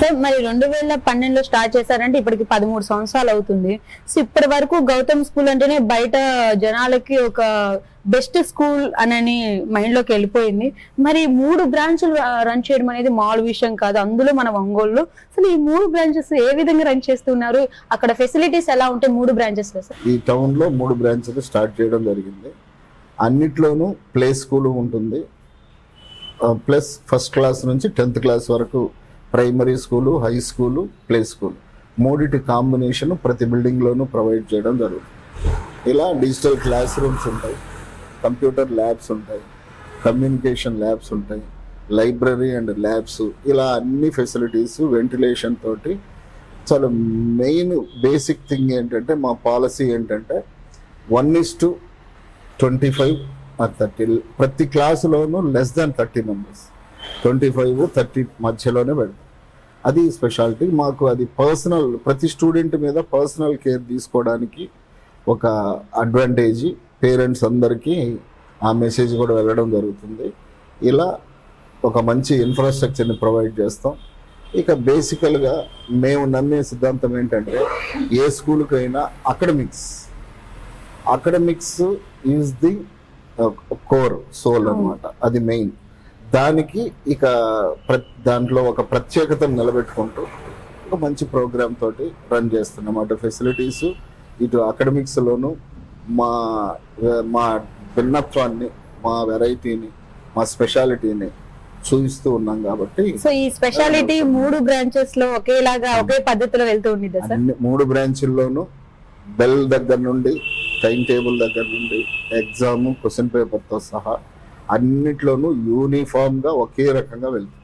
Sir మరి 2012లో start చేశారంటే ఇప్పటికి 13 సంవత్సరాలు అవుతుంది. సో ఇప్పటి వరకు గౌతమ్ స్కూల్ అంటేనే బయట జనాలకి ఒక బెస్ట్ స్కూల్ అని మైండ్ లోకి వెళ్ళిపోయింది. మరి 3 బ్రాంచ్లు రన్ చేయడం అనేది మామూలు విషయం కాదు, అందులో మన ఒంగోలులో. అసలు ఈ 3 బ్రాంచెస్ ఏ విధంగా రన్ చేస్తున్నారు, అక్కడ ఫెసిలిటీస్ ఎలా ఉంటాయి 3 బ్రాంచెస్ లో సార్? ఈ టౌన్ లో 3 బ్రాంచ్లు స్టార్ట్ చేయడం జరిగింది. అన్నిట్లోనూ ప్లే స్కూల్ ఉంటుంది, ప్లస్ ఫస్ట్ క్లాస్ నుంచి 10th క్లాస్ వరకు primary school, high school, play school మూడిటి కాంబినేషన్ ప్రతి బిల్డింగ్లోనూ ప్రొవైడ్ చేయడం జరుగుతుంది. ఇలా డిజిటల్ క్లాస్ రూమ్స్ ఉంటాయి, కంప్యూటర్ ల్యాబ్స్ ఉంటాయి, కమ్యూనికేషన్ ల్యాబ్స్ ఉంటాయి, లైబ్రరీ అండ్ ల్యాబ్స్, ఇలా అన్ని ఫెసిలిటీస్ వెంటిలేషన్ తోటి. చాలా మెయిన్ బేసిక్ థింగ్ ఏంటంటే మా పాలసీ ఏంటంటే 1:25 or 30 ప్రతి క్లాసులోనూ less than 30 members, 25-30 మధ్యలోనే పెడతాం. అది స్పెషాలిటీ మాకు. అది పర్సనల్, ప్రతి స్టూడెంట్ మీద పర్సనల్ కేర్ తీసుకోవడానికి ఒక అడ్వాంటేజ్. పేరెంట్స్ అందరికీ ఆ మెసేజ్ కూడా వెళ్ళడం జరుగుతుంది. ఇలా ఒక మంచి ఇన్ఫ్రాస్ట్రక్చర్ని ప్రొవైడ్ చేస్తాం. ఇక బేసికల్గా మేము నమ్మే సిద్ధాంతం ఏంటంటే ఏ స్కూల్కైనా academics is the core soul అన్నమాట, అది మెయిన్. దానికి ఇక దాంట్లో ఒక ప్రత్యేకతను నిలబెట్టుకుంటూ ఒక మంచి ప్రోగ్రామ్ తోటి రన్ చేస్తున్నాం. అటు ఫెసిలిటీస్, ఇటు అకాడమిక్స్లోను మా మా భిన్నత్వాన్ని, మా వెరైటీని, మా స్పెషాలిటీని చూపిస్తూ ఉన్నాం. కాబట్టి సో ఈ స్పెషాలిటీ 3 బ్రాంచెస్ లో ఒకేలాగా ఒకే పద్ధతిలో వెళ్తూ ఉండేదా సార్? 3 బ్రాంచుల్లోనూ బెల్ దగ్గర నుండి, టైం టేబుల్ దగ్గర నుండి, ఎగ్జామ్ క్వశ్చన్ పేపర్తో సహా అన్నిట్లోనూ యూనిఫామ్గా ఒకే రకంగా వెళ్తుంది.